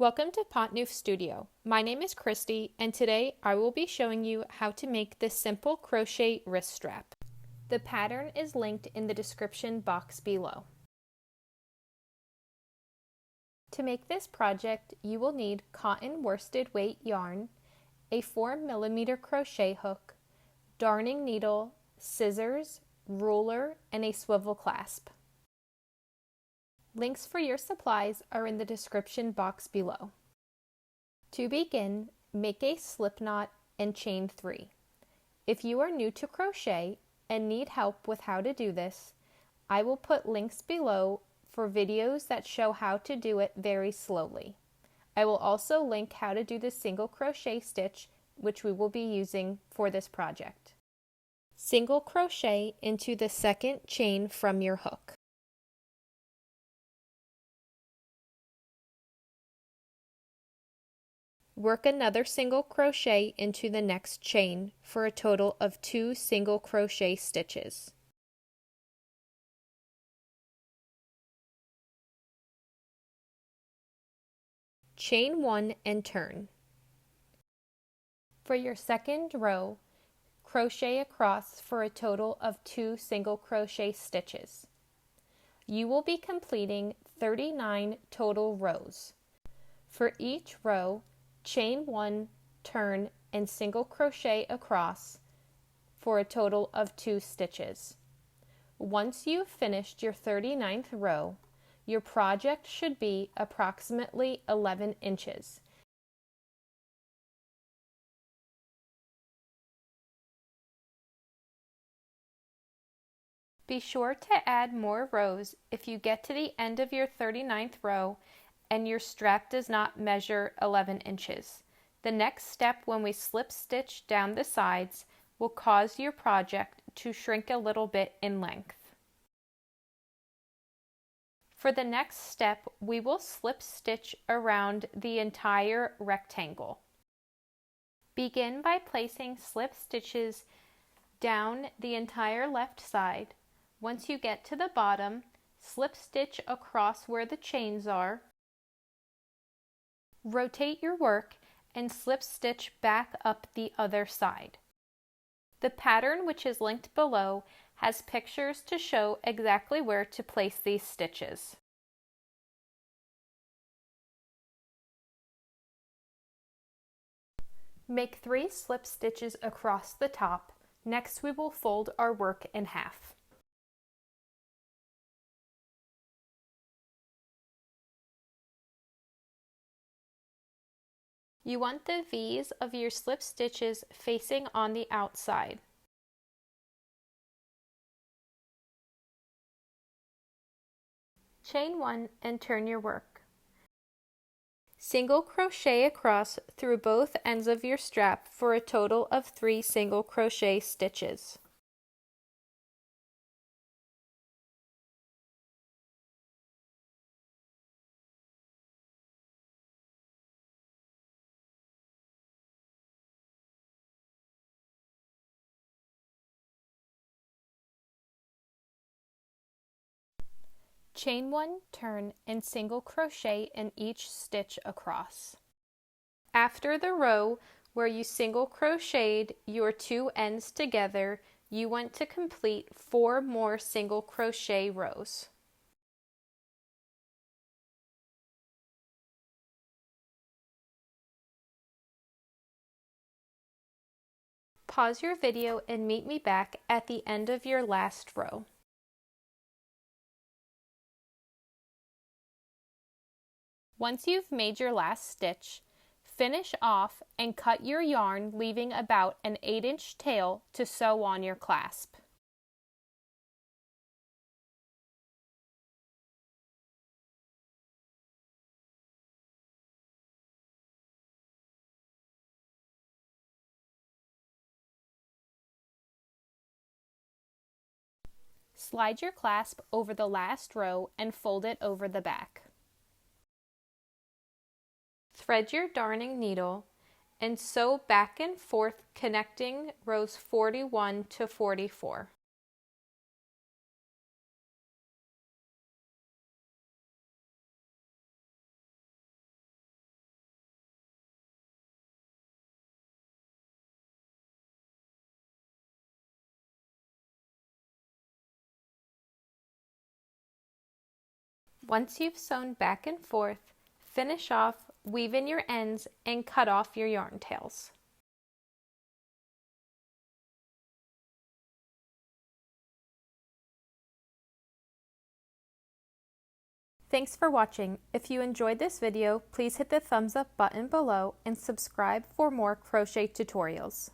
Welcome to Pont Neuf Studio. My name is Christy, and today I will be showing you how to make this simple crochet wrist strap. The pattern is linked in the description box below. To make this project, you will need cotton worsted weight yarn, a 4mm crochet hook, darning needle, scissors, ruler, and a swivel clasp. Links for your supplies are in the description box below. To begin, make a slip knot and chain 3. If you are new to crochet and need help with how to do this, I will put links below for videos that show how to do it very slowly. I will also link how to do the single crochet stitch, which we will be using for this project. Single crochet into the second chain from your hook. Work another single crochet into the next chain for a total of 2 single crochet stitches. Chain 1 and turn. For your second row, crochet across for a total of 2 single crochet stitches. You will be completing 39 total rows. For each row, chain 1, turn, and single crochet across for a total of 2 stitches. Once you've finished your 39th row, your project should be approximately 11 inches. Be sure to add more rows if you get to the end of your 39th row and your strap does not measure 11 inches. The next step when we slip stitch down the sides will cause your project to shrink a little bit in length. For the next step, we will slip stitch around the entire rectangle. Begin by placing slip stitches down the entire left side. Once you get to the bottom, slip stitch across where the chains are. Rotate your work and slip stitch back up the other side. The pattern, which is linked below, has pictures to show exactly where to place these stitches. Make 3 slip stitches across the top. Next, we will fold our work in half. You want the V's of your slip stitches facing on the outside. Chain 1 and turn your work. Single crochet across through both ends of your strap for a total of 3 single crochet stitches. Chain 1, turn, and single crochet in each stitch across. After the row where you single crocheted your 2 ends together, you want to complete 4 more single crochet rows. Pause your video and meet me back at the end of your last row. Once you've made your last stitch, finish off and cut your yarn, leaving about an 8-inch tail to sew on your clasp. Slide your clasp over the last row and fold it over the back. Thread your darning needle and sew back and forth, connecting rows 41 to 44. Once you've sewn back and forth, finish off, weave in your ends, and cut off your yarn tails. Thanks for watching. If you enjoyed this video, please hit the thumbs up button below and subscribe for more crochet tutorials.